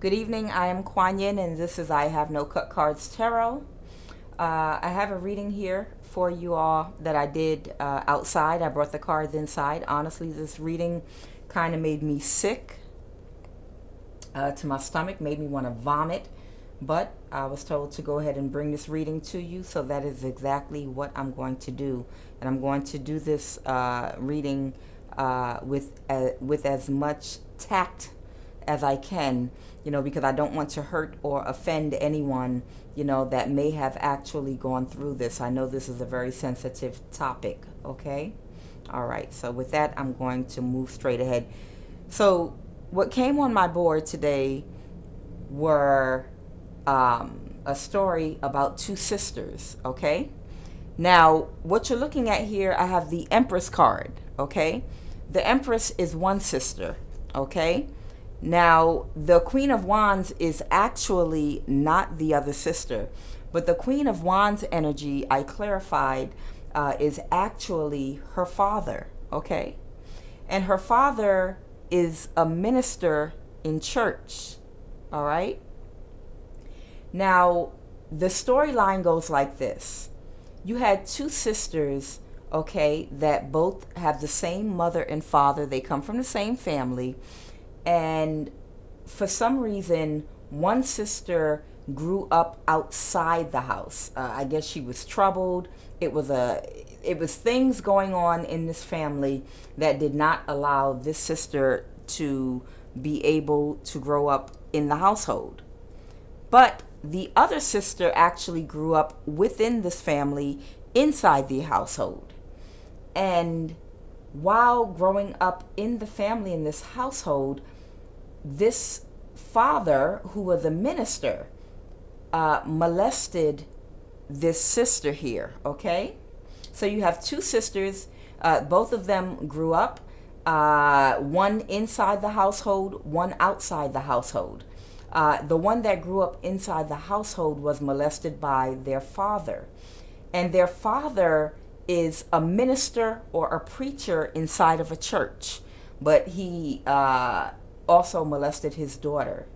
Good evening, I am QUAN, and this is I Have No Cut Cards Tarot. I have a reading here for you all that I did outside. I brought the cards inside. Honestly, this reading kind of made me sick to my stomach, made me want to vomit. But I was told to go ahead and bring this reading to you, so that is exactly what I'm going to do. And I'm going to do this reading with as much tact as I can, because I don't want to hurt or offend anyone, that may have actually gone through this. I know this is a very sensitive topic, okay? All right, so with that, I'm going to move straight ahead. So what came on my board today were a story about two sisters, okay? Now, what you're looking at here, I have the Empress card, okay? The Empress is one sister, okay? Now, the Queen of Wands is actually not the other sister, but the Queen of Wands energy, I clarified, is actually her father, okay? And her father is a minister in church, all right? Now, the storyline goes like this. You had two sisters, okay, that both have the same mother and father. They come from the same family. And for some reason, one sister grew up outside the house. I guess she was troubled. It was things going on in this family that did not allow this sister to be able to grow up in the household. But the other sister actually grew up within this family inside the household. And while growing up in the family in this household, this father, who was a minister, molested this sister here, okay? So you have two sisters, both of them grew up, one inside the household, one outside the household. The one that grew up inside the household was molested by their father. And their father is a minister or a preacher inside of a church, but he also molested his daughter.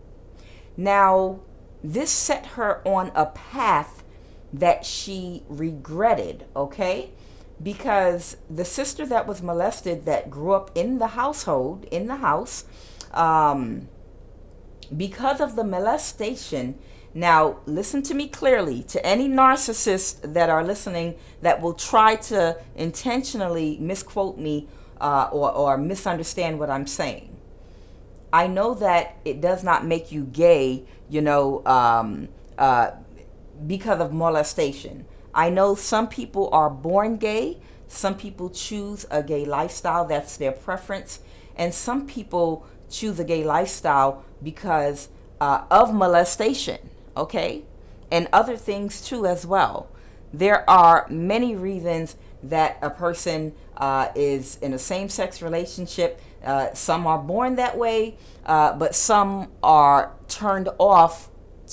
Now, this set her on a path that she regretted, okay? Because the sister that was molested, that grew up in the household, in the house, because of the molestation. Now, listen to me clearly. To any narcissists that are listening that will try to intentionally misquote me or misunderstand what I'm saying, I know that it does not make you gay, because of molestation. I know some people are born gay. Some people choose a gay lifestyle. That's their preference. And some people choose a gay lifestyle because of molestation, okay? And other things too as well. There are many reasons that a person is in a same-sex relationship. Some are born that way, but some are turned off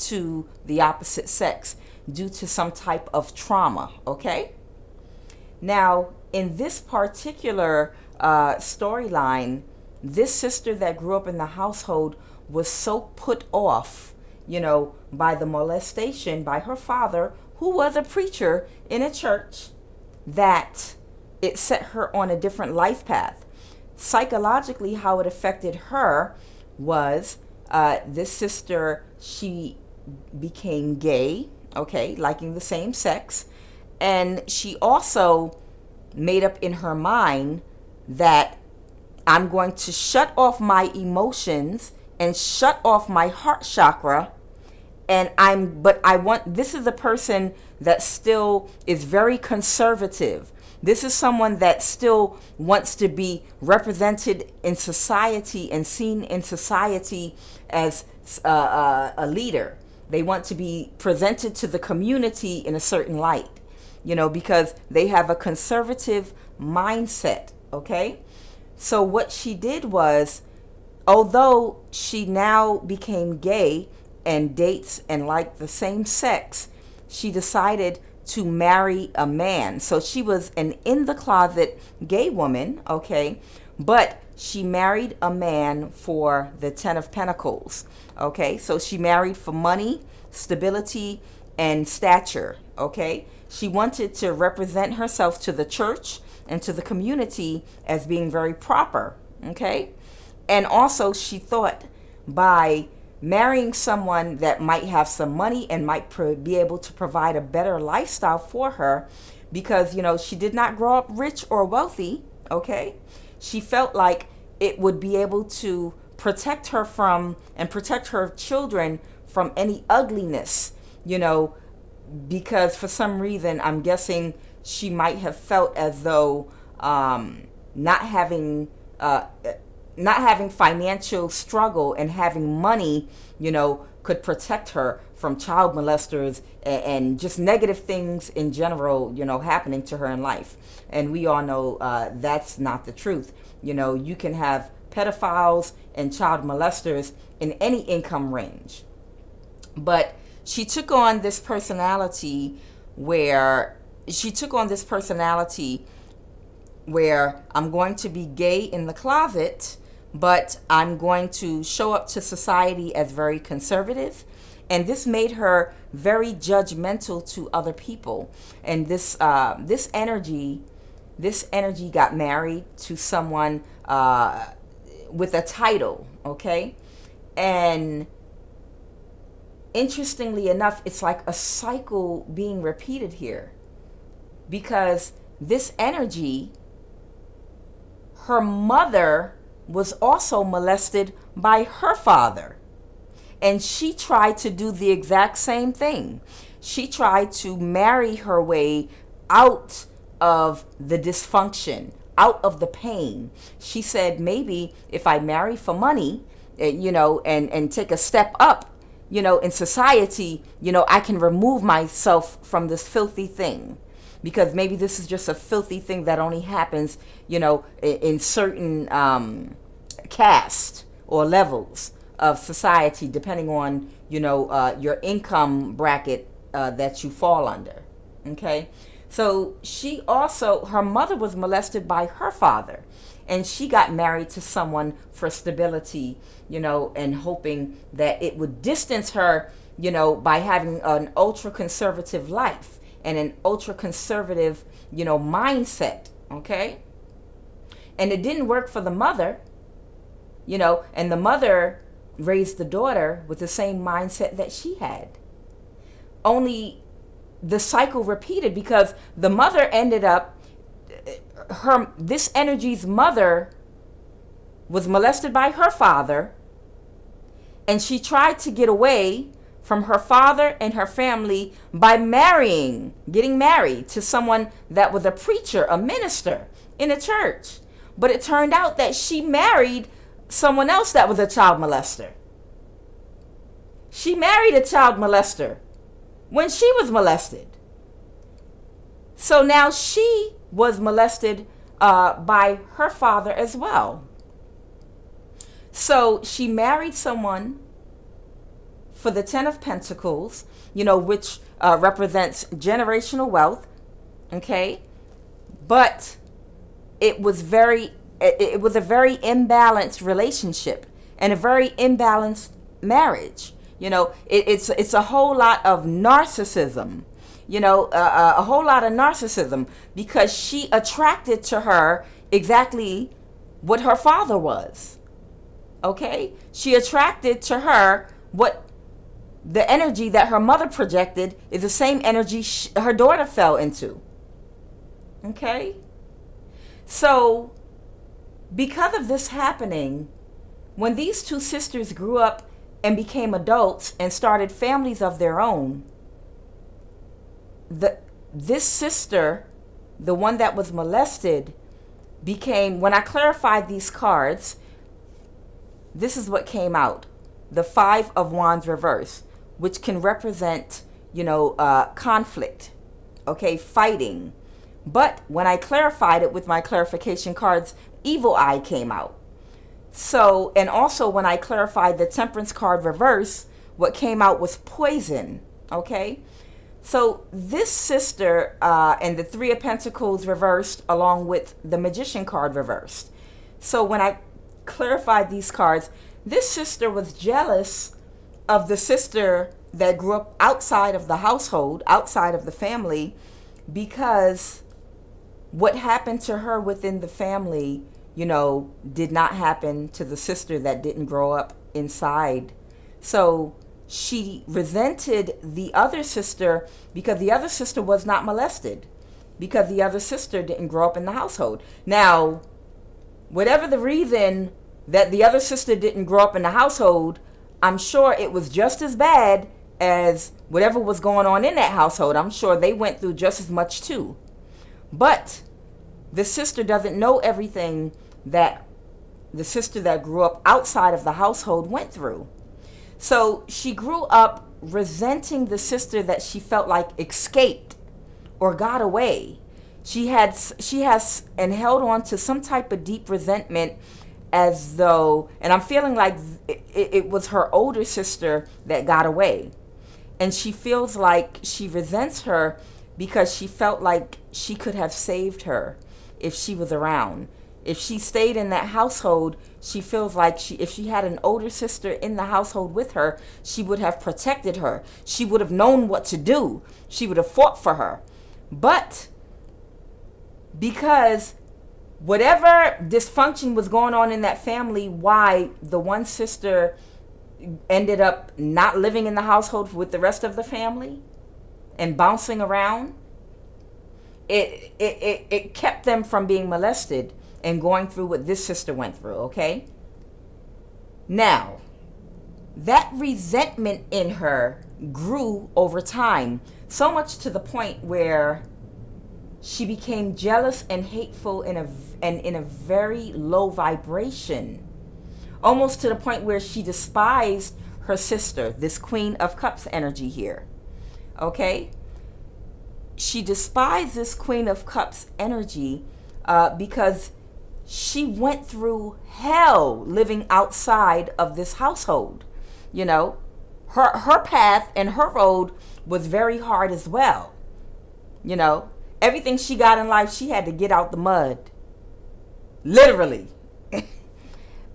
to the opposite sex due to some type of trauma, okay? Now, in this particular storyline, this sister that grew up in the household was so put off, by the molestation by her father, who was a preacher in a church, that it set her on a different life path. Psychologically, how it affected her was this sister, she became gay, okay, liking the same sex. And she also made up in her mind that I'm going to shut off my emotions and shut off my heart chakra. And this is a person that still is very conservative. This is someone that still wants to be represented in society and seen in society as a leader. They want to be presented to the community in a certain light, because they have a conservative mindset, okay? So what she did was, although she now became gay and dates and liked the same sex, she decided to marry a man. So she was an in the closet gay woman, okay? But she married a man for the Ten of Pentacles. Okay, so she married for money, stability, and stature. Okay, she wanted to represent herself to the church and to the community as being very proper. Okay, and also she thought by marrying someone that might have some money and might be able to provide a better lifestyle for her, because, you know, she did not grow up rich or wealthy. Okay, she felt like it would be able to protect her from and protect her children from any ugliness, you know, because for some reason, I'm guessing she might have felt as though not having financial struggle and having money, you know, could protect her from child molesters and just negative things in general, you know, happening to her in life. And we all know that's not the truth. You know, you can have pedophiles and child molesters in any income range. But she took on this personality where I'm going to be gay in the closet, but I'm going to show up to society as very conservative. And this made her very judgmental to other people. And this energy got married to someone with a title, okay? And interestingly enough, it's like a cycle being repeated here, because this energy, her mother was also molested by her father. And she tried to do the exact same thing. She tried to marry her way out of the dysfunction, out of the pain. She said, maybe if I marry for money, you know, and take a step up, you know, in society, you know, I can remove myself from this filthy thing. Because maybe this is just a filthy thing that only happens, you know, in certain caste or levels of society, depending on, you know, your income bracket that you fall under. Okay, so her mother was molested by her father, and she got married to someone for stability, you know, and hoping that it would distance her, you know, by having an ultra conservative life and an ultra conservative, you know, mindset. Okay, and it didn't work for the mother, you know, and the mother raised the daughter with the same mindset that she had. Only the cycle repeated, because the mother ended up, this energy's mother was molested by her father, and she tried to get away from her father and her family by getting married to someone that was a preacher, a minister in a church. But it turned out that she married someone else that was a child molester. She married a child molester when she was molested. So now she was molested by her father as well. So she married someone for the Ten of Pentacles, you know, which represents generational wealth. Okay, but it was a very imbalanced relationship and a very imbalanced marriage. You know, it's a whole lot of narcissism, you know, a whole lot of narcissism, because she attracted to her exactly what her father was. Okay, she attracted to her what the energy that her mother projected is the same energy her daughter fell into. Okay, so because of this happening, when these two sisters grew up and became adults and started families of their own, this sister, the one that was molested, became, when I clarified these cards, this is what came out. The Five of Wands reverse, which can represent, you know, conflict, okay, fighting. But when I clarified it with my clarification cards, Evil Eye came out. So, and also when I clarified the Temperance card reverse, what came out was poison. Okay, so this sister and the Three of Pentacles reversed, along with the Magician card reversed. So when I clarified these cards, this sister was jealous of the sister that grew up outside of the household, outside of the family, because what happened to her within the family, did not happen to the sister that didn't grow up inside. So she resented the other sister because the other sister was not molested, because the other sister didn't grow up in the household. Now, whatever the reason that the other sister didn't grow up in the household, I'm sure it was just as bad as whatever was going on in that household. I'm sure they went through just as much too. But the sister doesn't know everything that the sister that grew up outside of the household went through. So she grew up resenting the sister that she felt like escaped or got away. She has and held on to some type of deep resentment, as though, and I'm feeling like it was her older sister that got away. And she feels like she resents her because she felt like she could have saved her if she was around. If she stayed in that household, she feels like if she had an older sister in the household with her, she would have protected her. She would have known what to do. She would have fought for her. But because whatever dysfunction was going on in that family, why the one sister ended up not living in the household with the rest of the family and bouncing around, it kept them from being molested and going through what this sister went through, okay? Now, that resentment in her grew over time, so much to the point where she became jealous and hateful in a very low vibration, almost to the point where she despised her sister, this Queen of Cups energy here, okay? She despised this Queen of Cups energy because she went through hell living outside of this household. Her path and her road was very hard as well. Everything she got in life, she had to get out the mud. Literally.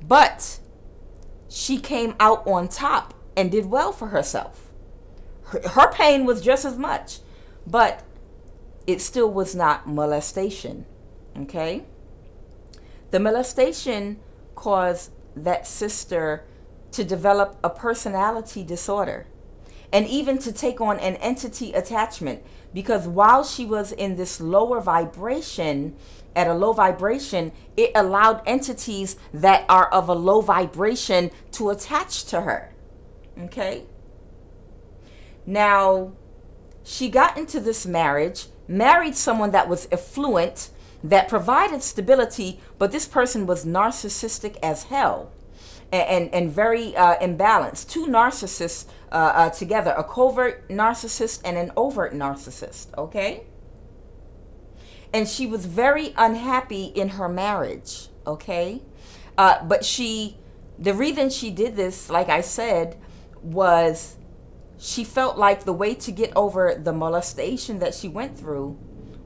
But she came out on top and did well for herself. Her pain was just as much, but it still was not molestation. Okay? The molestation caused that sister to develop a personality disorder and even to take on an entity attachment, because while she was in this lower vibration, at a low vibration, it allowed entities that are of a low vibration to attach to her. Okay? Now, she got into this marriage, married someone that was affluent, that provided stability, but this person was narcissistic as hell and very imbalanced. Two narcissists together, a covert narcissist and an overt narcissist, okay? And she was very unhappy in her marriage, okay? But the reason she did this, like I said, was she felt like the way to get over the molestation that she went through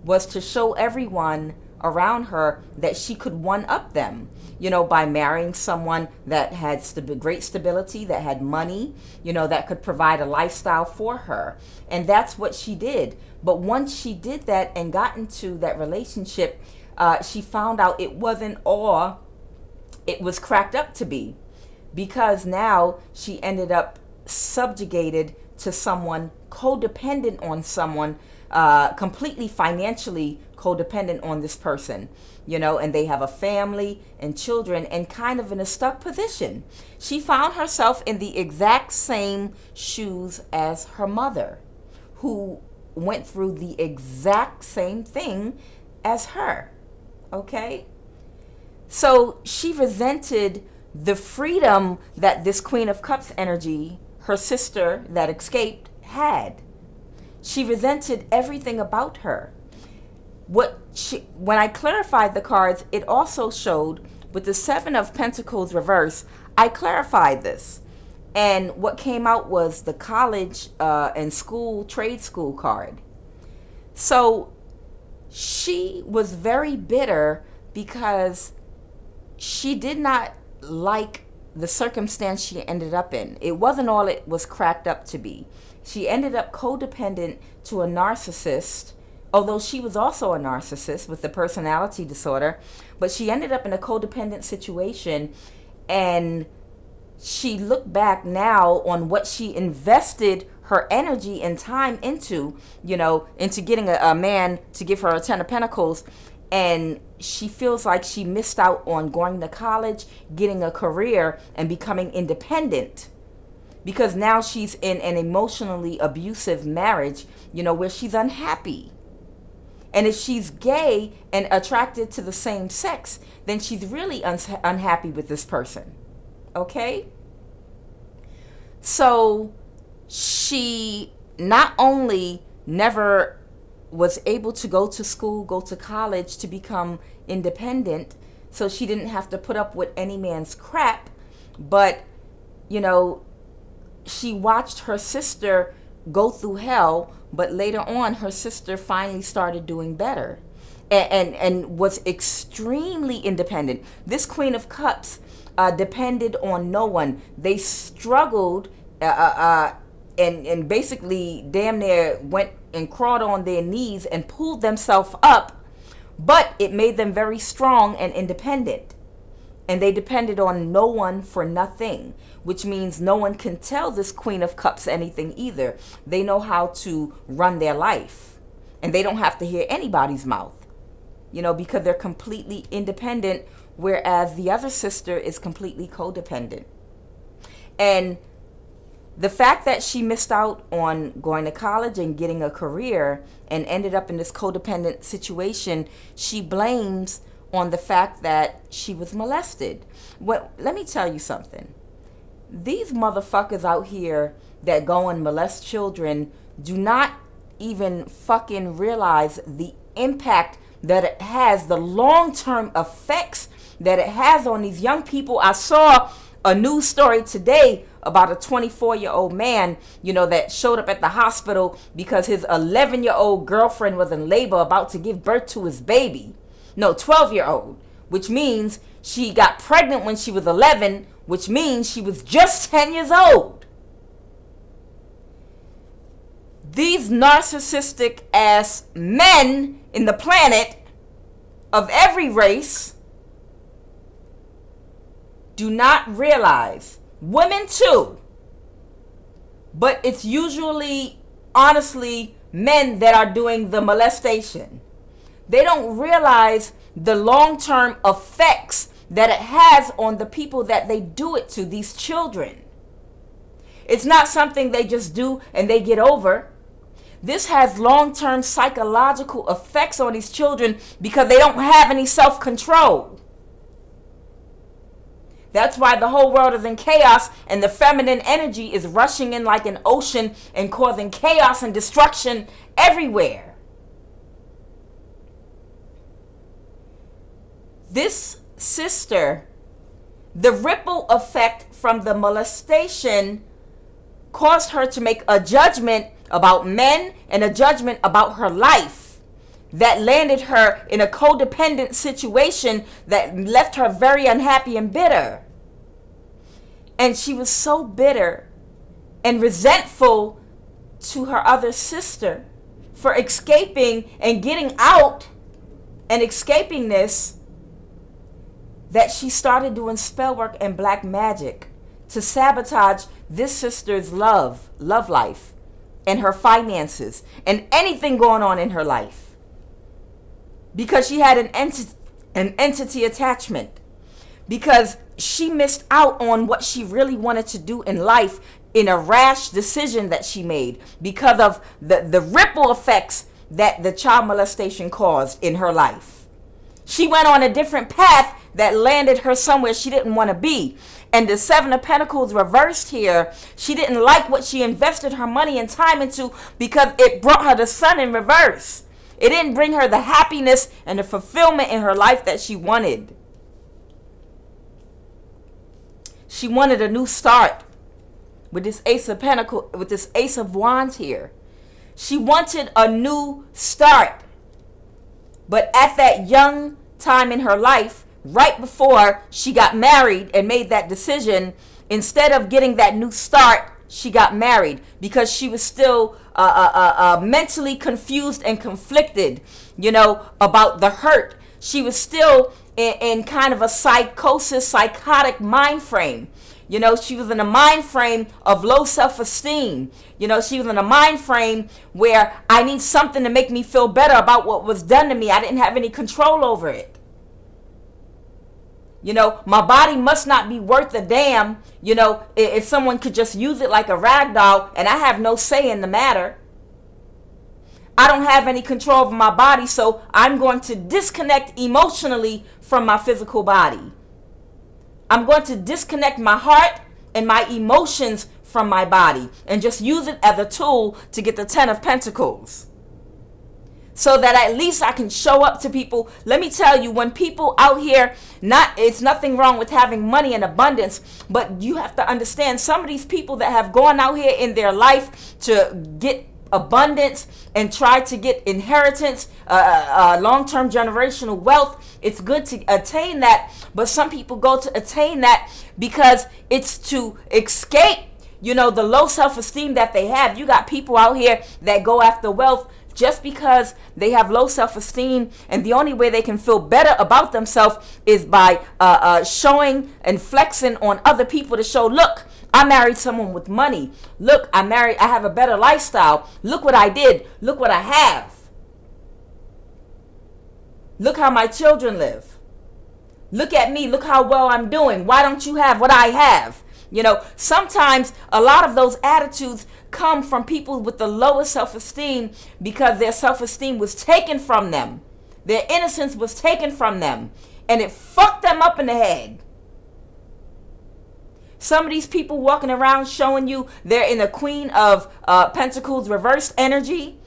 was to show everyone around her that she could one-up them, by marrying someone that had great stability, that had money, that could provide a lifestyle for her. And that's what she did. But once she did that and got into that relationship, she found out it wasn't all it was cracked up to be, because now she ended up subjugated to someone, codependent on someone, completely financially codependent on this person, and they have a family and children and kind of in a stuck position. She found herself in the exact same shoes as her mother, who went through the exact same thing as her, okay? So she resented the freedom that this Queen of Cups energy, her sister that escaped, had. She resented everything about her. When I clarified the cards, it also showed with the Seven of Pentacles reverse, I clarified this. And what came out was the college and trade school card. So she was very bitter because she did not like the circumstance she ended up in. It wasn't all it was cracked up to be. She ended up codependent to a narcissist, although she was also a narcissist with the personality disorder, but she ended up in a codependent situation, and she looked back now on what she invested her energy and time into, into getting a man to give her a 10 of Pentacles, and she feels like she missed out on going to college, getting a career, and becoming independent. Because now she's in an emotionally abusive marriage, where she's unhappy. And if she's gay and attracted to the same sex, then she's really unhappy with this person. Okay? So she not only never was able to go to school, go to college to become independent, so she didn't have to put up with any man's crap, but, she watched her sister go through hell, but later on her sister finally started doing better and was extremely independent. This Queen of Cups depended on no one. They struggled and basically damn near went and crawled on their knees and pulled themselves up, but it made them very strong and independent. And they depended on no one for nothing, which means no one can tell this Queen of Cups anything either. They know how to run their life, and they don't have to hear anybody's mouth, because they're completely independent, whereas the other sister is completely codependent. And the fact that she missed out on going to college and getting a career and ended up in this codependent situation, she blames on the fact that she was molested. Well, let me tell you something. These motherfuckers out here that go and molest children do not even fucking realize the impact that it has, the long-term effects that it has on these young people. I saw a news story today about a 24-year-old man, that showed up at the hospital because his 11-year-old girlfriend was in labor about to give birth to his baby. No, 12-year-old, which means she got pregnant when she was 11, which means she was just 10 years old. These narcissistic ass men in the planet of every race do not realize, women too, but it's usually, honestly, men that are doing the molestation. They don't realize the long-term effects that it has on the people that they do it to, these children. It's not something they just do and they get over. This has long-term psychological effects on these children because they don't have any self-control. That's why the whole world is in chaos, and the feminine energy is rushing in like an ocean and causing chaos and destruction everywhere. This sister, the ripple effect from the molestation caused her to make a judgment about men and a judgment about her life that landed her in a codependent situation that left her very unhappy and bitter. And she was so bitter and resentful to her other sister for escaping and getting out and escaping this, that she started doing spell work and black magic to sabotage this sister's love life and her finances and anything going on in her life, because she had an entity attachment, because she missed out on what she really wanted to do in life in a rash decision that she made because of the ripple effects that the child molestation caused in her life. She went on a different path that landed her somewhere she didn't want to be. And the Seven of Pentacles reversed here. She didn't like what she invested her money and time into because it brought her the sun in reverse. It didn't bring her the happiness and the fulfillment in her life that she wanted. She wanted a new start with this Ace of Pentacles, with this Ace of Wands here. She wanted a new start. But at that young time in her life, right before she got married and made that decision, instead of getting that new start, she got married because she was still mentally confused and conflicted, about the hurt. She was still in kind of a psychotic mind frame. She was in a mind frame of low self-esteem. She was in a mind frame where I need something to make me feel better about what was done to me. I didn't have any control over it. My body must not be worth a damn, if someone could just use it like a rag doll and I have no say in the matter. I don't have any control over my body, so I'm going to disconnect emotionally from my physical body. I'm going to disconnect my heart and my emotions from my body and just use it as a tool to get the 10 of Pentacles. So that at least I can show up to people. Let me tell you, when people out here, it's nothing wrong with having money in abundance, but you have to understand some of these people that have gone out here in their life to get abundance and try to get inheritance, long-term generational wealth. It's good to attain that, but some people go to attain that because it's to escape, the low self-esteem that they have. You got people out here that go after wealth just because they have low self-esteem, and the only way they can feel better about themselves is by showing and flexing on other people to show, look, I married someone with money. Look, I have a better lifestyle. Look what I did. Look what I have. Look how my children live. Look at me. Look how well I'm doing. Why don't you have what I have? Sometimes a lot of those attitudes come from people with the lowest self-esteem because their self-esteem was taken from them. Their innocence was taken from them, and it fucked them up in the head. Some of these people walking around showing you they're in the Queen of Pentacles reversed energy.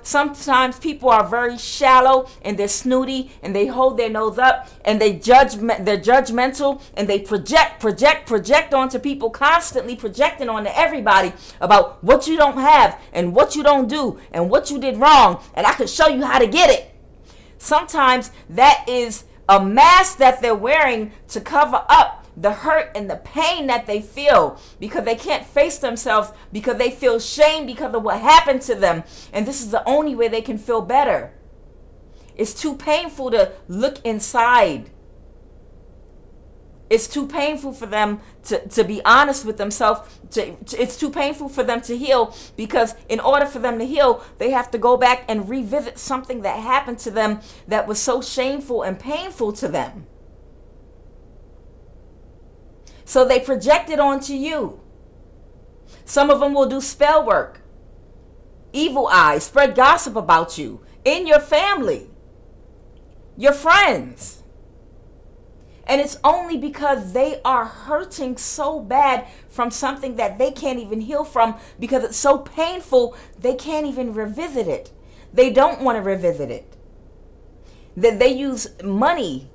Sometimes people are very shallow and they're snooty and they hold their nose up and they're judgmental and they project onto people, constantly projecting onto everybody about what you don't have and what you don't do and what you did wrong, and I can show you how to get it. Sometimes that is a mask that they're wearing to cover up the hurt and the pain that they feel because they can't face themselves, because they feel shame because of what happened to them. And this is the only way they can feel better. It's too painful to look inside. It's too painful for them to be honest with themselves. It's too painful for them to heal, because in order for them to heal, they have to go back and revisit something that happened to them that was so shameful and painful to them. So they project it onto you. Some of them will do spell work, evil eyes, spread gossip about you in your family, your friends. And it's only because they are hurting so bad from something that they can't even heal from, because it's so painful, they can't even revisit it. They don't want to revisit it. That they use money,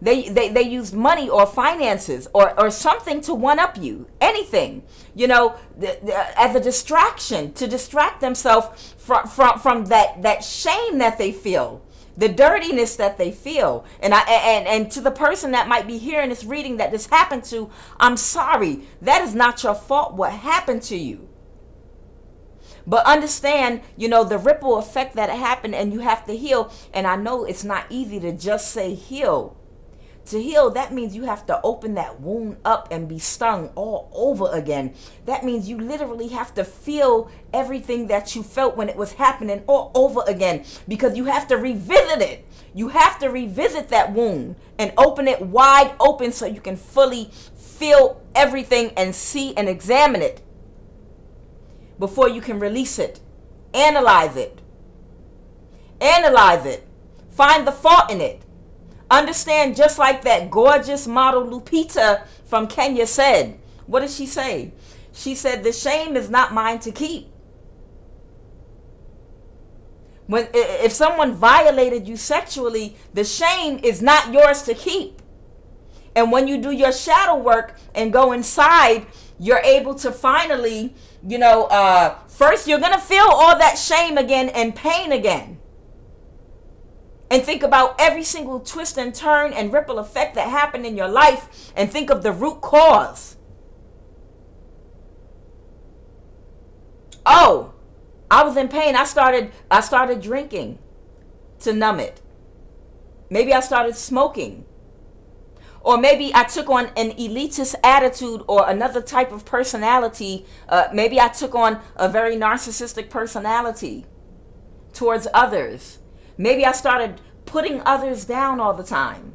They use money or finances or something to one-up you, anything, as a distraction, to distract themselves from that shame that they feel, the dirtiness that they feel. And to the person that might be hearing this reading that this happened to, I'm sorry. That is not your fault what happened to you. But understand, the ripple effect that happened, and you have to heal. And I know it's not easy to just say heal. To heal, that means you have to open that wound up and be stung all over again. That means you literally have to feel everything that you felt when it was happening all over again, because you have to revisit it. You have to revisit that wound and open it wide open so you can fully feel everything and see and examine it before you can release it. Analyze it. Analyze it. Find the fault in it. Understand, just like that gorgeous model Lupita from Kenya said. What did she say? She said, the shame is not mine to keep. If someone violated you sexually, the shame is not yours to keep. And when you do your shadow work and go inside, you're able to finally, first you're going to feel all that shame again and pain again. and think about every single twist and turn and ripple effect that happened in your life, and think of the root cause. Oh, I was in pain. I started drinking to numb it. Maybe I started smoking. Or maybe I took on an elitist attitude or another type of personality. Maybe I took on a very narcissistic personality towards others. Maybe I started putting others down all the time,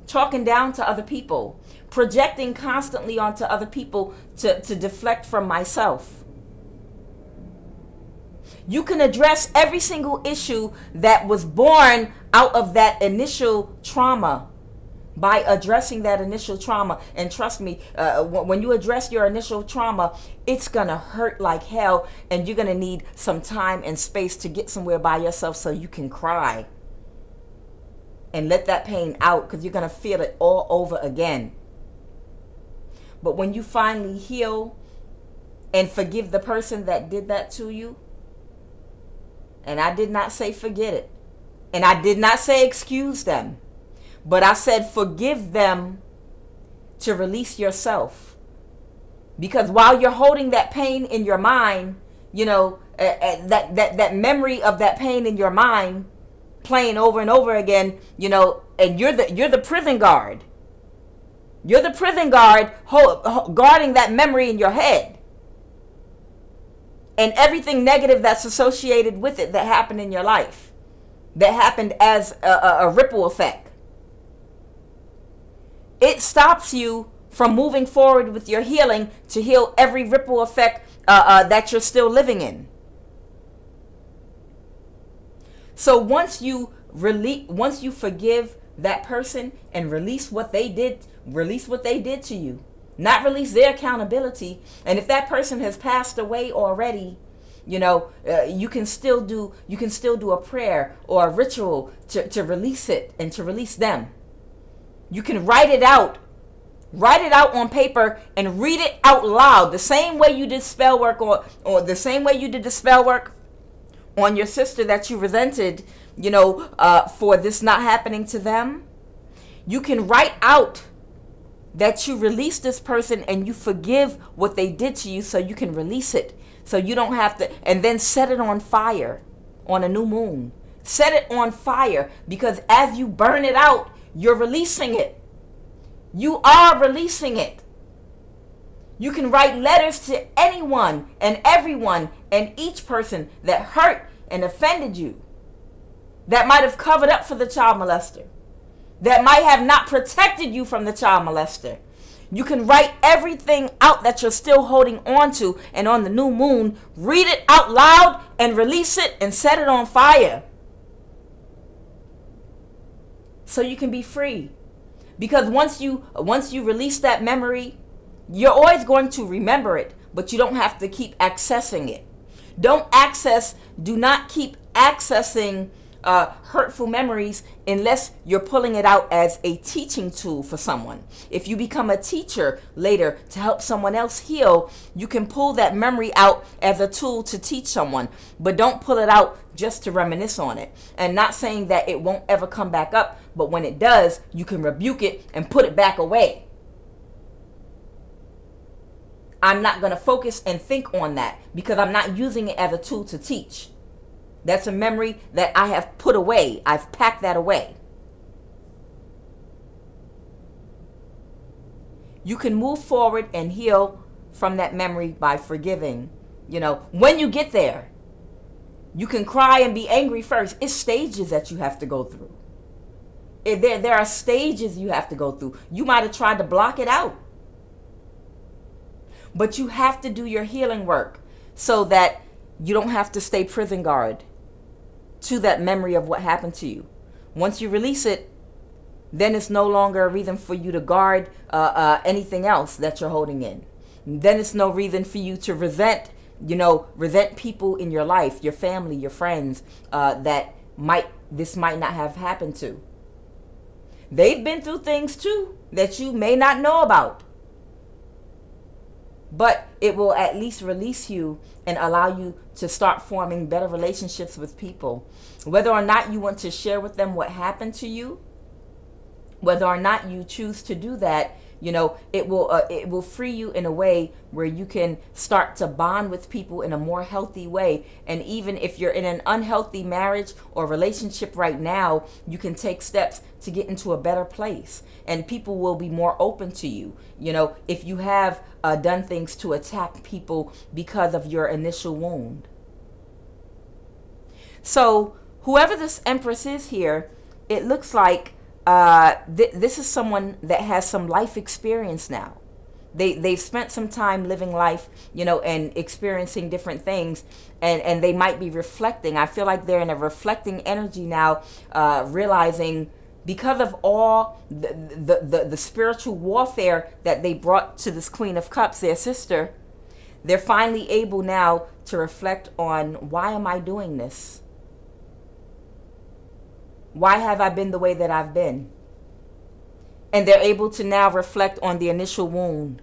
talking down to other people, projecting constantly onto other people to deflect from myself. You can address every single issue that was born out of that initial trauma by addressing that initial trauma. And trust me, when you address your initial trauma, it's going to hurt like hell, and you're going to need some time and space to get somewhere by yourself so you can cry and let that pain out, because you're going to feel it all over again. But when you finally heal and forgive the person that did that to you, and I did not say forget it, and I did not say excuse them, but I said forgive them to release yourself. Because while you're holding that pain in your mind, you know, that memory of that pain in your mind playing over and over again, you know, and you're the prison guard. You're the prison guard guarding that memory in your head. And everything negative that's associated with it that happened in your life, that happened as a ripple effect. It stops you from moving forward with your healing to heal every ripple effect that you're still living in. So once you forgive that person and release what they did to you, not release their accountability. And if that person has passed away already, you know, you can still do a prayer or a ritual to release it and to release them. You can write it out on paper and read it out loud, the same way you did spell work, or the same way you did the spell work on your sister that you resented, you know, for this not happening to them. You can write out that you release this person and you forgive what they did to you, so you can release it, so you don't have to, and then set it on fire on a new moon. Set it on fire, because as you burn it out, you're releasing it. You are releasing it. You can write letters to anyone and everyone and each person that hurt and offended you, that might have covered up for the child molester, that might have not protected you from the child molester. You can write everything out that you're still holding on to, and on the new moon, read it out loud and release it and set it on fire, so you can be free. Because once you release that memory, you're always going to remember it, but you don't have to keep accessing it. Do not keep accessing hurtful memories unless you're pulling it out as a teaching tool for someone. If you become a teacher later to help someone else heal, you can pull that memory out as a tool to teach someone, but don't pull it out just to reminisce on it. And not saying that it won't ever come back up, but when it does, you can rebuke it and put it back away. I'm not going to focus and think on that, because I'm not using it as a tool to teach. That's a memory that I have put away. I've packed that away. You can move forward and heal from that memory by forgiving. You know, when you get there, you can cry and be angry first. It's stages that you have to go through. There are stages you have to go through. You might have tried to block it out, but you have to do your healing work so that you don't have to stay prison guard to that memory of what happened to you. Once you release it, then it's no longer a reason for you to guard anything else that you're holding in. Then it's no reason for you to resent people in your life, your family, your friends, that this might not have happened to. They've been through things too that you may not know about. but it will at least release you and allow you to start forming better relationships with people. Whether or not you want to share with them what happened to you, whether or not you choose to do that, it will free you in a way where you can start to bond with people in a more healthy way. And even if you're in an unhealthy marriage or relationship right now, you can take steps to get into a better place, and people will be more open to you. If you have done things to attack people because of your initial wound. So whoever this Empress is here, it looks like this is someone that has some life experience now. They've spent some time living life, and experiencing different things, and they might be reflecting. I feel like they're in a reflecting energy now, realizing because of all the spiritual warfare that they brought to this Queen of Cups, their sister, they're finally able now to reflect on, why am I doing this? Why have I been the way that I've been? And they're able to now reflect on the initial wound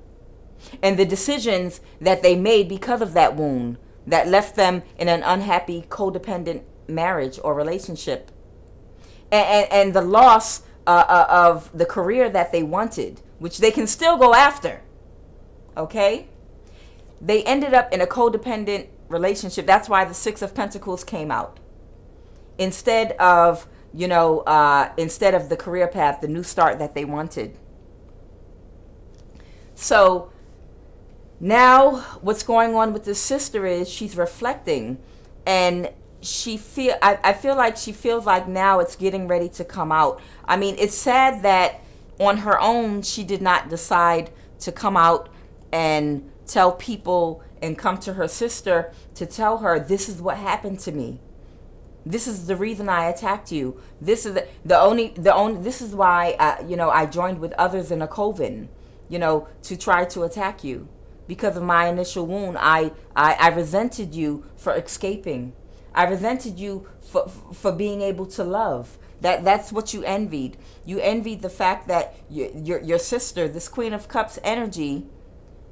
and the decisions that they made because of that wound that left them in an unhappy, codependent marriage or relationship. And the loss of the career that they wanted, which they can still go after. Okay? They ended up in a codependent relationship. That's why the Six of Pentacles came out. Instead of the career path, the new start that they wanted. So now what's going on with this sister is she's reflecting, and I feel like she feels like now it's getting ready to come out. I mean, it's sad that on her own she did not decide to come out and tell people and come to her sister to tell her, this is what happened to me. This is the reason I attacked you. This is this is why I joined with others in a coven, to try to attack you. Because of my initial wound, I resented you for escaping. I resented you for being able to love. That's what you envied. You envied the fact that your sister, this Queen of Cups energy,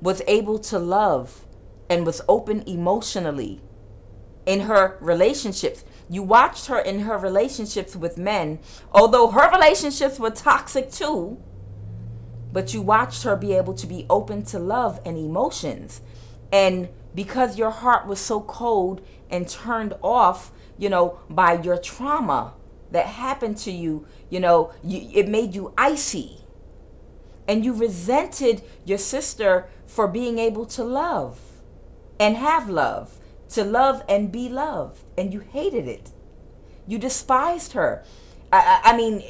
was able to love and was open emotionally in her relationships. You watched her in her relationships with men, although her relationships were toxic too, but you watched her be able to be open to love and emotions. And because your heart was so cold and turned off, by your trauma that happened to you, it made you icy. And you resented your sister for being able to love and have love. To love and be loved, and you hated it. You despised her. I mean,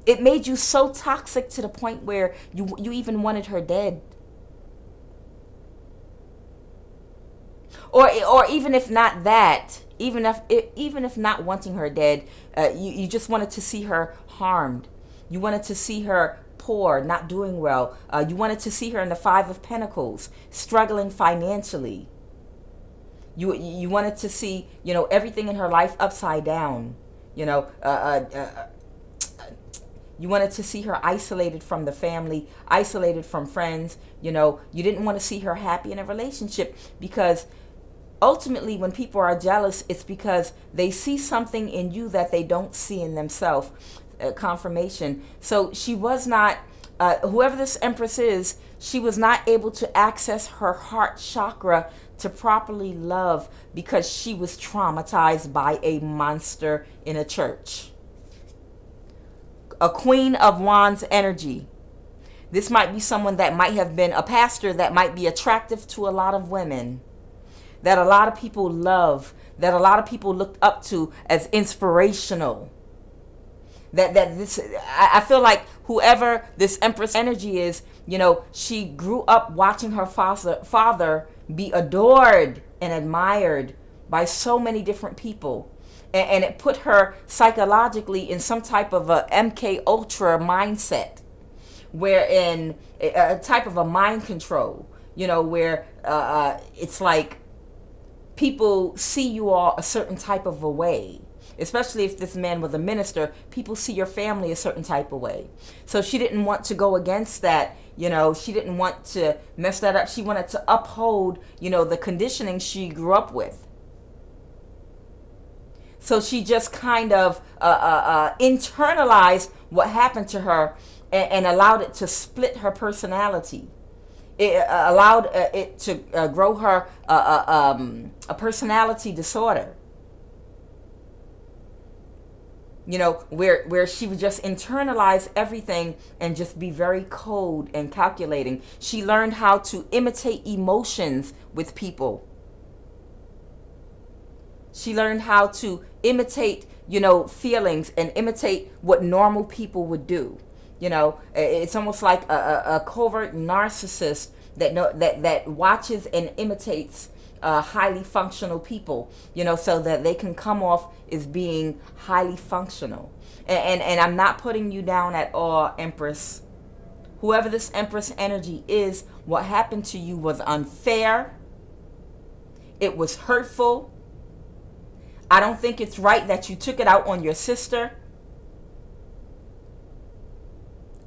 it made you so toxic to the point where you even wanted her dead. Or even if not that, even if not wanting her dead, you just wanted to see her harmed. You wanted to see her poor, not doing well. You wanted to see her in the Five of Pentacles, struggling financially. You wanted to see, everything in her life upside down. You wanted to see her isolated from the family, isolated from friends. You didn't want to see her happy in a relationship, because ultimately when people are jealous, it's because they see something in you that they don't see in themselves. Confirmation. So she was not, whoever this Empress is, she was not able to access her heart chakra to properly love because she was traumatized by a monster in a church. A Queen of Wands energy. This might be someone that might have been a pastor that might be attractive to a lot of women, that a lot of people love, that a lot of people looked up to as inspirational. I feel like whoever this Empress energy is, she grew up watching her father be adored and admired by so many different people. And it put her psychologically in some type of a MK Ultra mindset, wherein a type of a mind control, where it's like people see you all a certain type of a way. Especially if this man was a minister, people see your family a certain type of way. So she didn't want to go against that, She didn't want to mess that up. She wanted to uphold, the conditioning she grew up with. So she just kind of internalized what happened to her and allowed it to split her personality. It allowed it to grow her a personality disorder. Where she would just internalize everything and just be very cold and calculating. She learned how to imitate emotions with people. She learned how to imitate, feelings and imitate what normal people would do. It's almost like a covert narcissist that watches and imitates highly functional people, so that they can come off as being highly functional. And I'm not putting you down at all, Empress. Whoever this Empress energy is, what happened to you was unfair. It was hurtful. I don't think it's right that you took it out on your sister.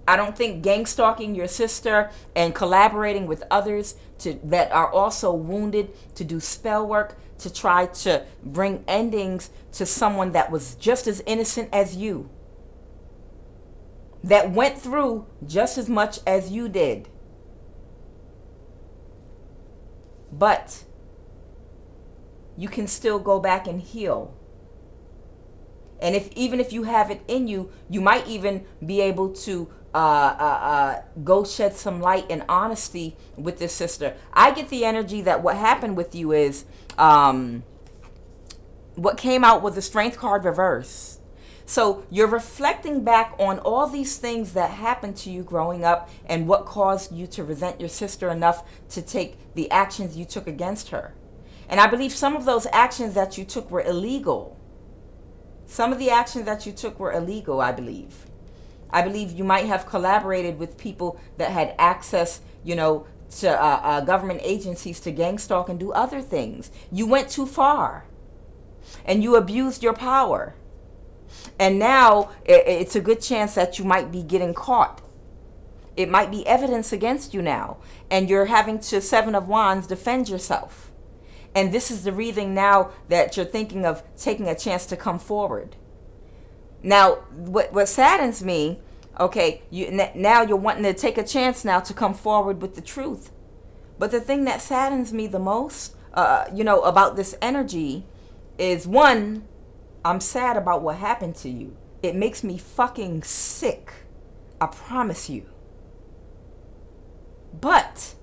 I don't think gang stalking your sister and collaborating with others that are also wounded to do spell work to try to bring endings to someone that was just as innocent as you, that went through just as much as you did. But you can still go back and heal. And even if you have it in you, you might even be able to go shed some light and honesty with this sister. I get the energy that what happened with you is what came out was the Strength card reverse. So you're reflecting back on all these things that happened to you growing up and what caused you to resent your sister enough to take the actions you took against her. And I believe some of those actions that you took were illegal. Some of the actions that you took were illegal, I believe. I believe you might have collaborated with people that had access, to government agencies to gang stalk and do other things. You went too far and you abused your power. And now it's a good chance that you might be getting caught. It might be evidence against you now. And you're having to, Seven of Wands, defend yourself. And this is the reason now that you're thinking of taking a chance to come forward. Now, what saddens me, okay, now you're wanting to take a chance now to come forward with the truth. But the thing that saddens me the most, about this energy is, one, I'm sad about what happened to you. It makes me fucking sick. I promise you. But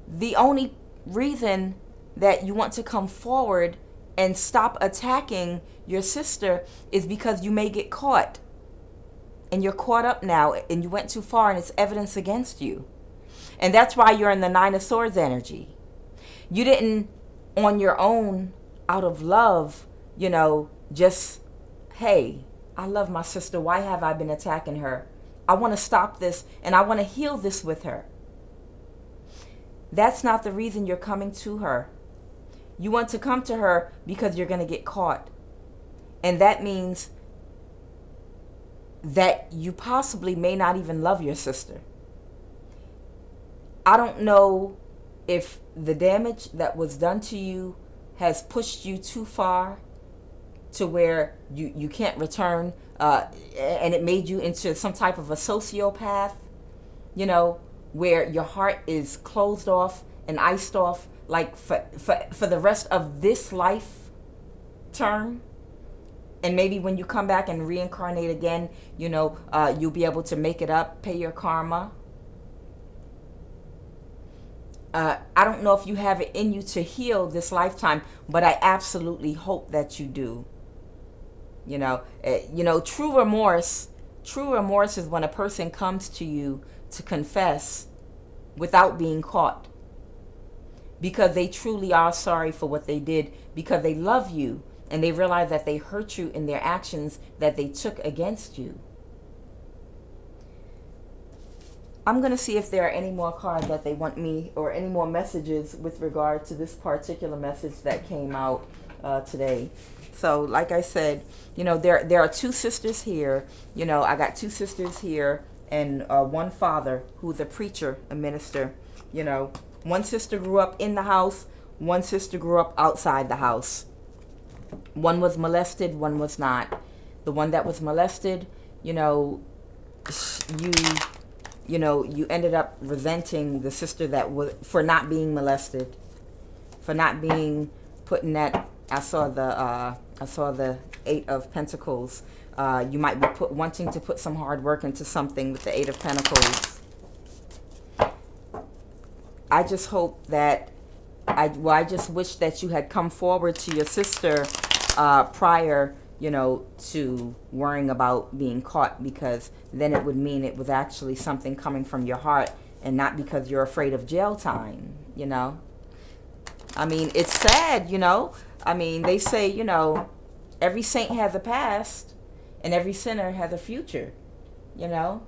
the only reason that you want to come forward and stop attacking your sister is because you may get caught. And you're caught up now and you went too far and it's evidence against you. And that's why you're in the Nine of Swords energy. You didn't, on your own, out of love, just, hey, I love my sister. Why have I been attacking her? I want to stop this and I want to heal this with her. That's not the reason you're coming to her. You want to come to her because you're going to get caught. And that means that you possibly may not even love your sister. I don't know if the damage that was done to you has pushed you too far to where you can't return, and it made you into some type of a sociopath, where your heart is closed off and iced off, like for the rest of this life term. And maybe when you come back and reincarnate again, you'll be able to make it up, pay your karma. I don't know if you have it in you to heal this lifetime, but I absolutely hope that you do. True remorse is when a person comes to you to confess without being caught, because they truly are sorry for what they did, because they love you and they realize that they hurt you in their actions that they took against you. I'm going to see if there are any more cards that they want me, or any more messages with regard to this particular message that came out today. So like I said, there are two sisters here. I got two sisters here and one father who's a preacher, a minister. You know, one sister grew up in the house, one sister grew up outside the house. One was molested, one was not. The one that was molested, you know, you ended up resenting the sister that was for not being molested, for not being put in that. I saw the Eight of Pentacles. You might be wanting to put some hard work into something with the Eight of Pentacles. I just hope that I just wish that you had come forward to your sister prior, you know, to worrying about being caught, because then it would mean it was actually something coming from your heart and not because you're afraid of jail time, you know. I mean, it's sad, you know. I mean, they say, you know, every saint has a past and every sinner has a future, you know.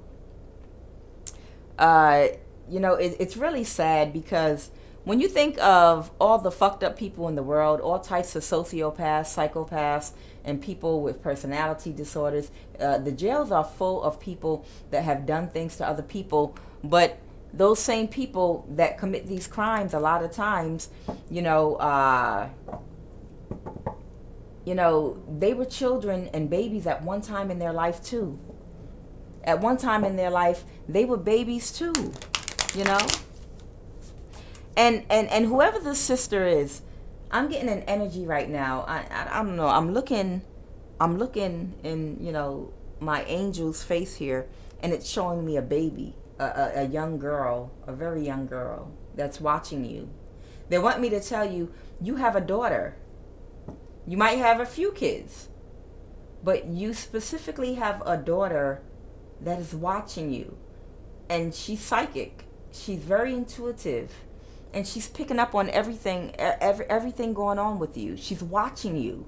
It's really sad because when you think of all the fucked up people in the world, all types of sociopaths, psychopaths, and people with personality disorders, the jails are full of people that have done things to other people. But those same people that commit these crimes, a lot of times, they were children and babies at one time in their life too. At one time in their life, they were babies too, you know. And whoever this sister is, I'm getting an energy right now. I don't know. I'm looking in, you know, my angel's face here, and it's showing me a baby, a young girl, a very young girl that's watching you. They want me to tell you, you have a daughter. You might have a few kids, but you specifically have a daughter that is watching you, and she's psychic. She's very intuitive. And she's picking up on everything going on with you. She's watching you.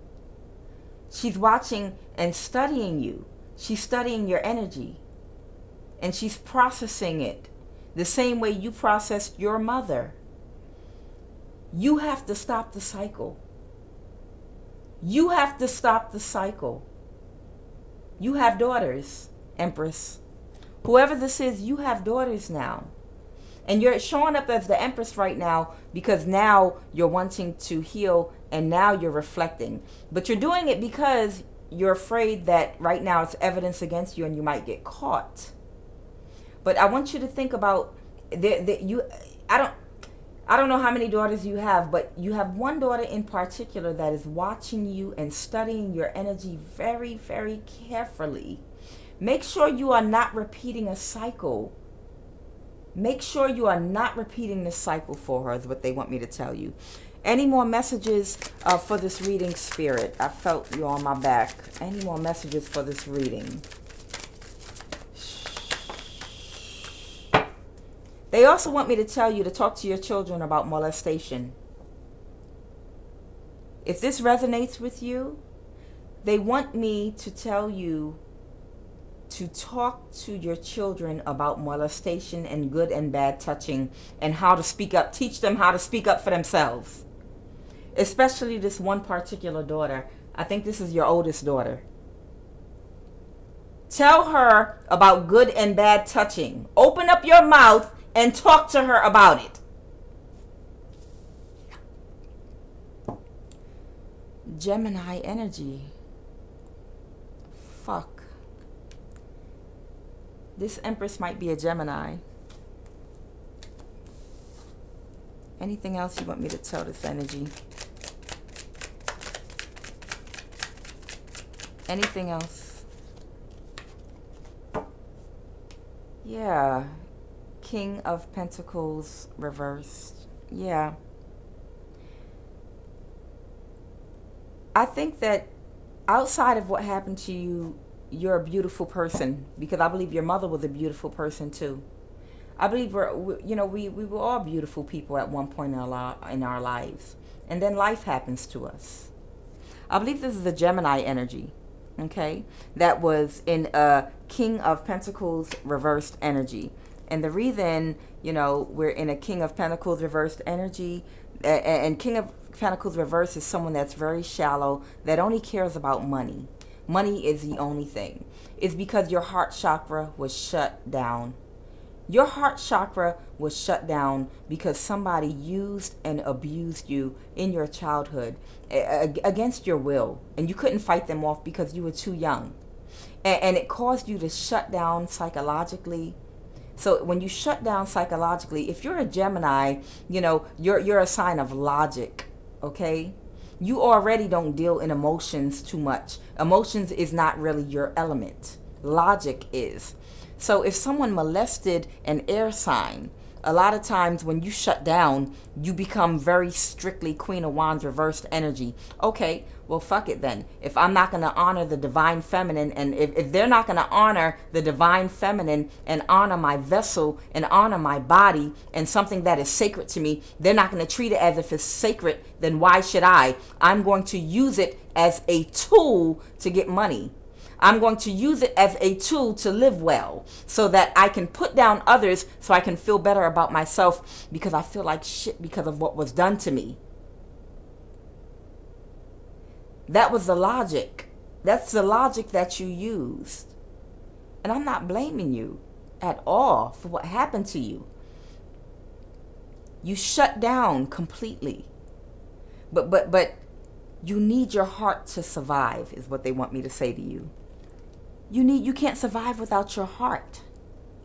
She's watching and studying you. She's studying your energy. And she's processing it the same way you processed your mother. You have to stop the cycle. You have to stop the cycle. You have daughters, Empress. Whoever this is, you have daughters now. And you're showing up as the Empress right now because now you're wanting to heal and now you're reflecting. But you're doing it because you're afraid that right now it's evidence against you and you might get caught. But I want you to think about I don't know how many daughters you have, but you have one daughter in particular that is watching you and studying your energy very, very carefully. Make sure you are not repeating a cycle. Make sure you are not repeating this cycle for her is what they want me to tell you. Any more messages for this reading, Spirit? I felt you on my back. Any more messages for this reading? They also want me to tell you to talk to your children about molestation. If this resonates with you, they want me to tell you to talk to your children about molestation and good and bad touching and how to speak up. Teach them how to speak up for themselves. Especially this one particular daughter. I think this is your oldest daughter. Tell her about good and bad touching. Open up your mouth and talk to her about it. Gemini energy. Fuck. This Empress might be a Gemini. Anything else you want me to tell this energy? Anything else? Yeah. King of Pentacles reversed. Yeah. I think that outside of what happened to you, you're a beautiful person, because I believe your mother was a beautiful person too. I believe we were all beautiful people at one point in our lives, and then life happens to us. I believe this is a Gemini energy, okay, that was in a King of Pentacles reversed energy. And the reason, we're in a King of Pentacles reversed energy, and King of Pentacles reversed is someone that's very shallow, that only cares about money. Money is the only thing. It's because your heart chakra was shut down. Your heart chakra was shut down because somebody used and abused you in your childhood against your will, and you couldn't fight them off because you were too young. And it caused you to shut down psychologically. So when you shut down psychologically, if you're a Gemini, you're a sign of logic, okay? You already don't deal in emotions too much. Emotions is not really your element. Logic is. So if someone molested an air sign, a lot of times when you shut down, you become very strictly Queen of Wands reversed energy. Okay, well, fuck it then. If I'm not going to honor the divine feminine, and if they're not going to honor the divine feminine and honor my vessel and honor my body and something that is sacred to me, they're not going to treat it as if it's sacred, then why should I? I'm going to use it as a tool to get money. I'm going to use it as a tool to live well so that I can put down others so I can feel better about myself because I feel like shit because of what was done to me. That was the logic. That's the logic that you used. And I'm not blaming you at all for what happened to you. You shut down completely. But you need your heart to survive is what they want me to say to you. You can't survive without your heart,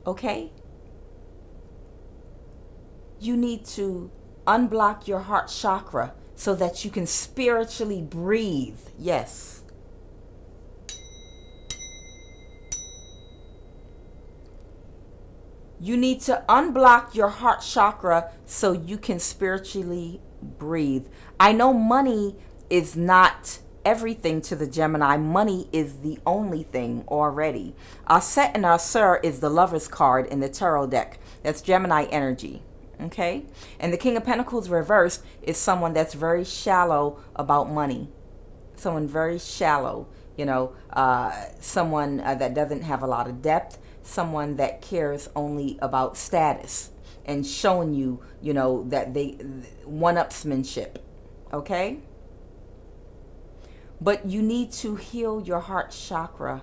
okay? You need to unblock your heart chakra so that you can spiritually breathe. Yes. You need to unblock your heart chakra so you can spiritually breathe. I know money is not everything to the Gemini. Money is the only thing already. Our set and our sir is the Lover's card in the tarot deck. That's Gemini energy. Okay? And the King of Pentacles reversed is someone that's very shallow about money. Someone very shallow. Someone that doesn't have a lot of depth. Someone that cares only about status and showing you, that they one-upsmanship. Okay? But you need to heal your heart chakra.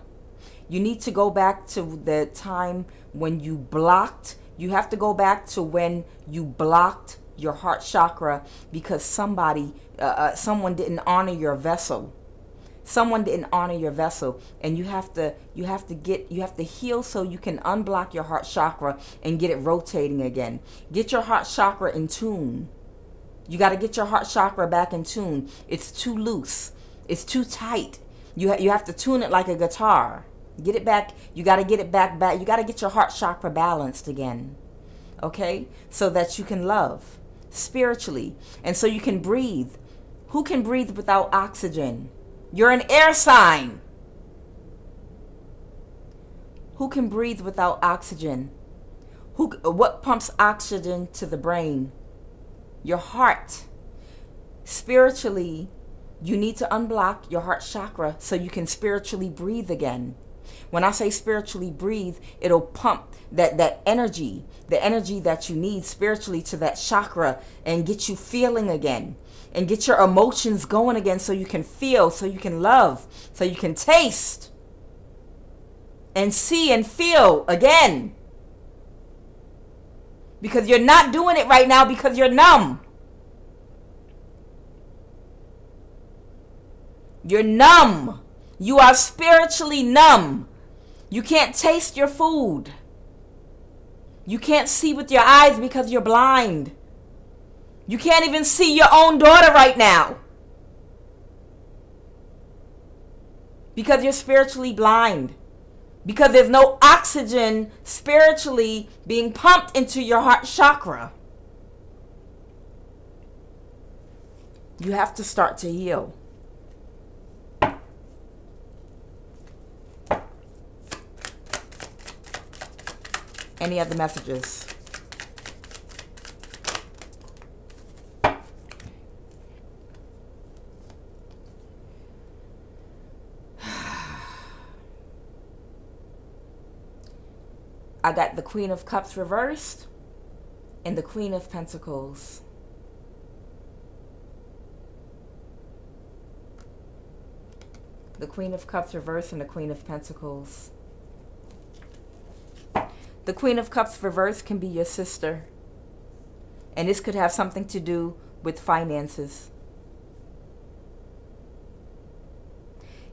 You need to go back to the time when you blocked. You have to go back to when you blocked your heart chakra because someone didn't honor your vessel. Someone didn't honor your vessel, and you have to heal so you can unblock your heart chakra and get it rotating again. Get your heart chakra in tune. You got to get your heart chakra back in tune. It's too loose. It's too tight. You have to tune it like a guitar. Get it back. You got to get it back. You got to get your heart chakra balanced again. Okay? So that you can love spiritually. And so you can breathe. Who can breathe without oxygen? You're an air sign. Who can breathe without oxygen? What pumps oxygen to the brain? Your heart. Spiritually, you need to unblock your heart chakra so you can spiritually breathe again. When I say spiritually breathe, it'll pump that energy, the energy that you need spiritually to that chakra and get you feeling again and get your emotions going again so you can feel, so you can love, so you can taste and see and feel again. Because you're not doing it right now because you're numb. You're numb. You are spiritually numb. You can't taste your food. You can't see with your eyes because you're blind. You can't even see your own daughter right now because you're spiritually blind. Because there's no oxygen spiritually being pumped into your heart chakra. You have to start to heal. Any other messages? I got the Queen of Cups reversed and the Queen of Pentacles. The Queen of Cups reversed and the Queen of Pentacles. The Queen of Cups reversed can be your sister. And this could have something to do with finances.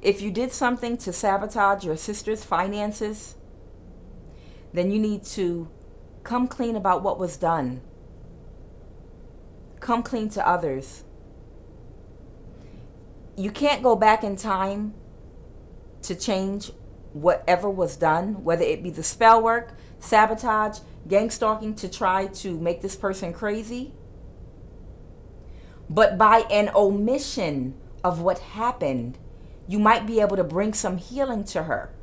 If you did something to sabotage your sister's finances, then you need to come clean about what was done. Come clean to others. You can't go back in time to change whatever was done, whether it be the spell work, sabotage, gang stalking to try to make this person crazy. But by an omission of what happened, you might be able to bring some healing to her.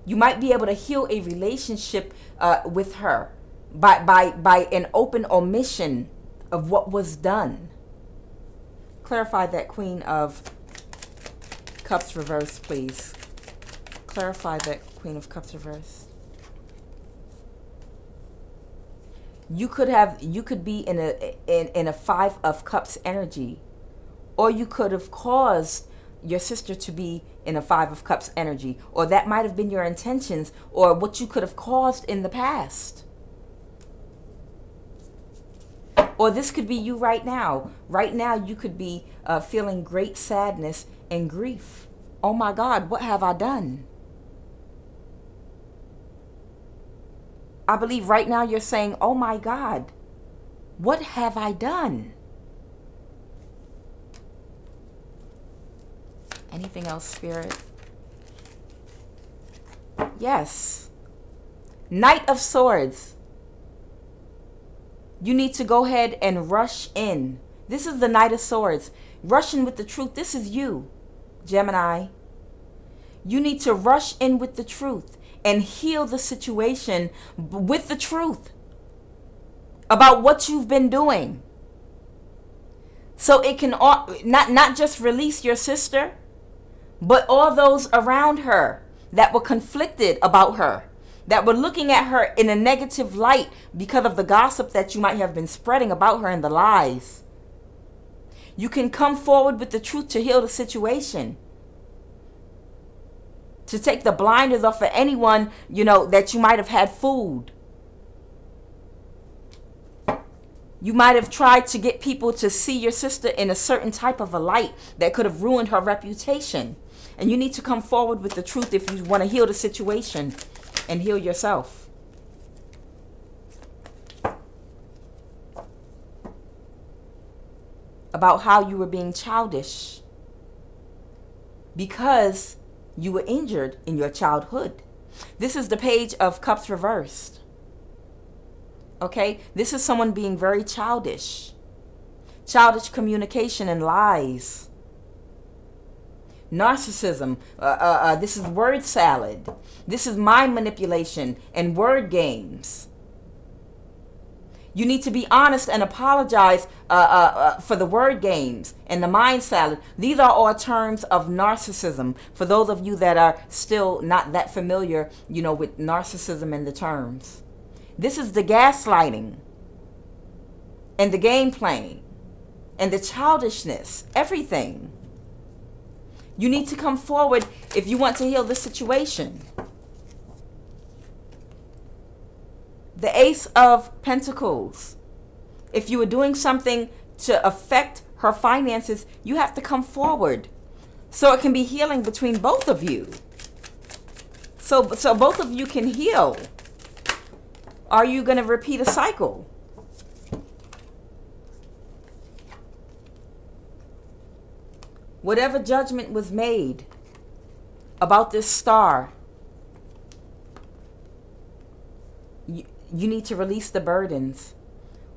You might be able to heal a relationship with her by an open omission of what was done. Clarify that Queen of Cups reverse, please. Clarify that Queen of Cups reverse. You could be in a Five of Cups energy, or you could have caused your sister to be in a Five of Cups energy, or that might have been your intentions, or what you could have caused in the past. Or this could be you right now. Right now you could be feeling great sadness and grief. Oh my God, what have I done? I believe right now you're saying, oh my God, what have I done? Anything else, Spirit? Yes. Knight of Swords. You need to go ahead and rush in. This is the Knight of Swords. Rush in with the truth. This is you, Gemini. You need to rush in with the truth and heal the situation with the truth about what you've been doing. So it can not just release your sister, but all those around her that were conflicted about her, that were looking at her in a negative light because of the gossip that you might have been spreading about her and the lies. You can come forward with the truth to heal the situation. To take the blinders off of anyone, that you might have had fooled. You might have tried to get people to see your sister in a certain type of a light that could have ruined her reputation. And you need to come forward with the truth if you want to heal the situation and heal yourself. About how you were being childish because you were injured in your childhood. This is the Page of Cups reversed. Okay? This is someone being very childish. Childish communication and lies. Narcissism. This is word salad. This is mind manipulation and word games. You need to be honest and apologize for the word games and the mind salad. These are all terms of narcissism. For those of you that are still not that familiar, with narcissism and the terms. This is the gaslighting and the game playing and the childishness, everything. You need to come forward if you want to heal the situation. The Ace of Pentacles. If you were doing something to affect her finances, you have to come forward so it can be healing between both of you. So both of you can heal. Are you going to repeat a cycle? Whatever judgment was made about this star, you need to release the burdens.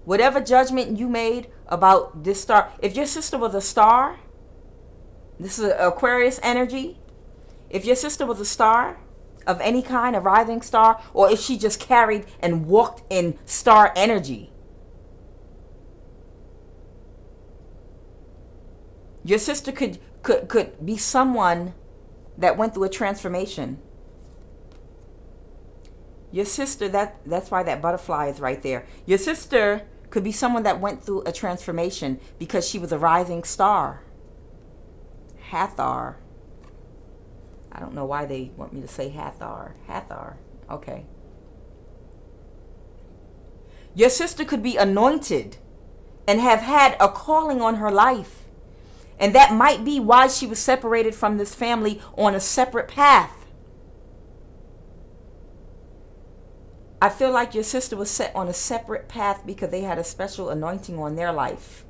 Whatever judgment you made about this star, if your sister was a star, this is Aquarius energy. If your sister was a star of any kind, a rising star, or if she just carried and walked in star energy, your sister could be someone that went through a transformation. Your sister, that's why that butterfly is right there. Your sister could be someone that went through a transformation because she was a rising star. Hathor. I don't know why they want me to say Hathor. Hathor. Okay. Your sister could be anointed and have had a calling on her life. And that might be why she was separated from this family on a separate path. I feel like your sister was set on a separate path because they had a special anointing on their life.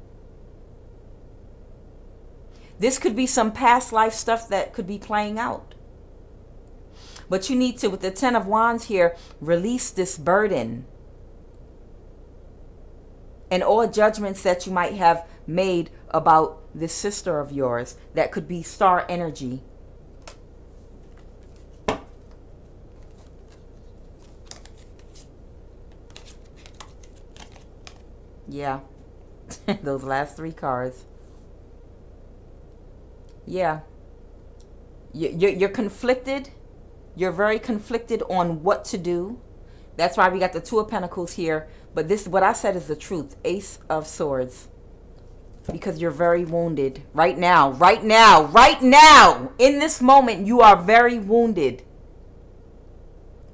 This could be some past life stuff that could be playing out. But you need to, with the Ten of Wands here, release this burden. And all judgments that you might have made about this sister of yours. That could be star energy. Yeah. Those last three cards. Yeah. You're conflicted. You're very conflicted on what to do. That's why we got the Two of Pentacles here. But this, what I said, is the truth. Ace of Swords. Because you're very wounded. Right now. Right now. Right now. In this moment, you are very wounded.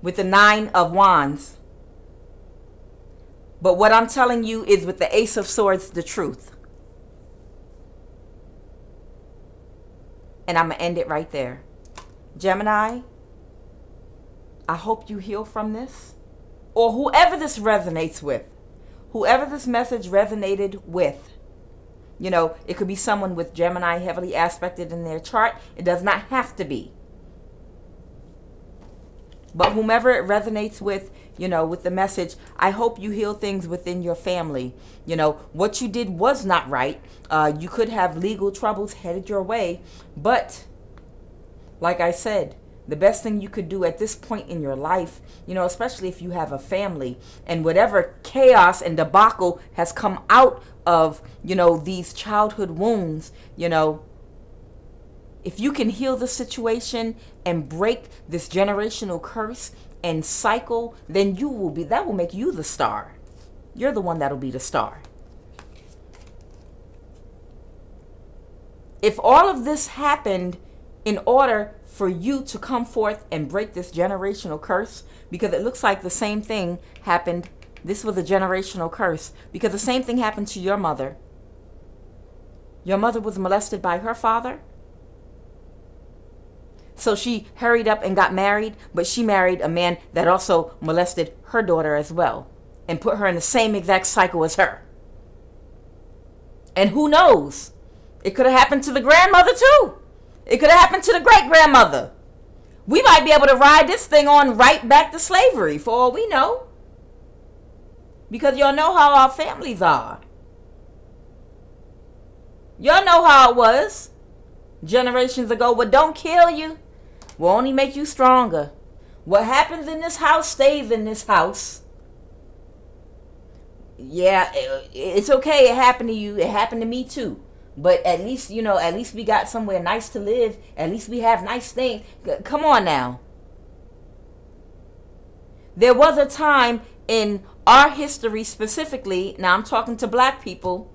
With the Nine of Wands. But what I'm telling you is, with the Ace of Swords, the truth. And I'm going to end it right there. Gemini, I hope you heal from this. Or whoever this resonates with. Whoever this message resonated with. You know, it could be someone with Gemini heavily aspected in their chart. It does not have to be. But whomever it resonates with, you know, with the message, I hope you heal things within your family. You know, what you did was not right. You could have legal troubles headed your way. But, like I said, the best thing you could do at this point in your life, you know, especially if you have a family, and whatever chaos and debacle has come out of, you know, these childhood wounds, you know, if you can heal the situation and break this generational curse and cycle, then you will be, that will make you the star. You're the one that'll be the star. If all of this happened in order for you to come forth and break this generational curse, because it looks like the same thing happened. This was a generational curse because the same thing happened to your mother. Your mother was molested by her father. So she hurried up and got married, but she married a man that also molested her daughter as well and put her in the same exact cycle as her. And who knows? It could have happened to the grandmother too. It could have happened to the great-grandmother. We might be able to ride this thing on right back to slavery for all we know. Because y'all know how our families are. Y'all know how it was generations ago. What don't kill you will only make you stronger. What happens in this house stays in this house. Yeah, it's okay. It happened to you. It happened to me too. But at least, you know, at least we got somewhere nice to live. At least we have nice things. Come on now. There was a time in our history specifically, now I'm talking to black people,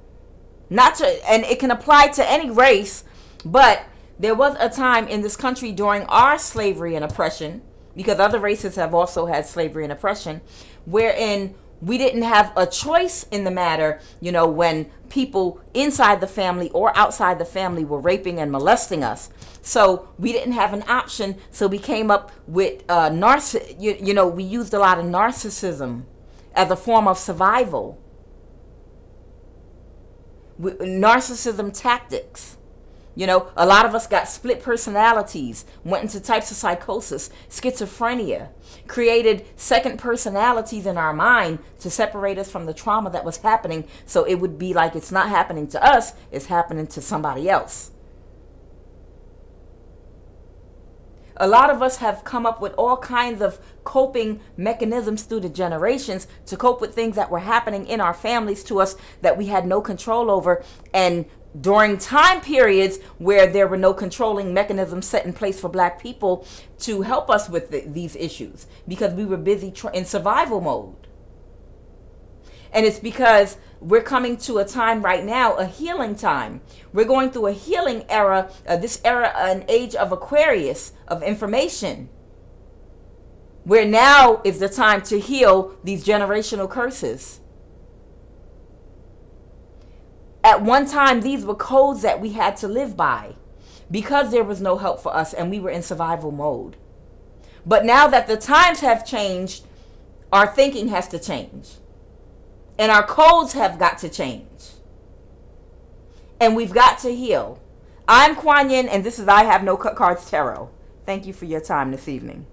not to, and it can apply to any race, but there was a time in this country during our slavery and oppression, because other races have also had slavery and oppression, wherein we didn't have a choice in the matter, you know, when people inside the family or outside the family were raping and molesting us. So we didn't have an option. So we came up with you know, we used a lot of narcissism as a form of survival. Narcissism tactics. You know, a lot of us got split personalities, went into types of psychosis, schizophrenia, created second personalities in our mind to separate us from the trauma that was happening. So it would be like it's not happening to us, it's happening to somebody else. A lot of us have come up with all kinds of coping mechanisms through the generations to cope with things that were happening in our families to us that we had no control over. And during time periods where there were no controlling mechanisms set in place for black people to help us with these issues, because we were busy in survival mode. And it's because we're coming to a time right now, a healing time. We're going through a healing era, this era, an age of Aquarius, of information, where now is the time to heal these generational curses. At one time, these were codes that we had to live by because there was no help for us and we were in survival mode. But now that the times have changed, our thinking has to change. And our codes have got to change. And we've got to heal. I'm QUAN, and this is I Have No Cut Cards Tarot. Thank you for your time this evening.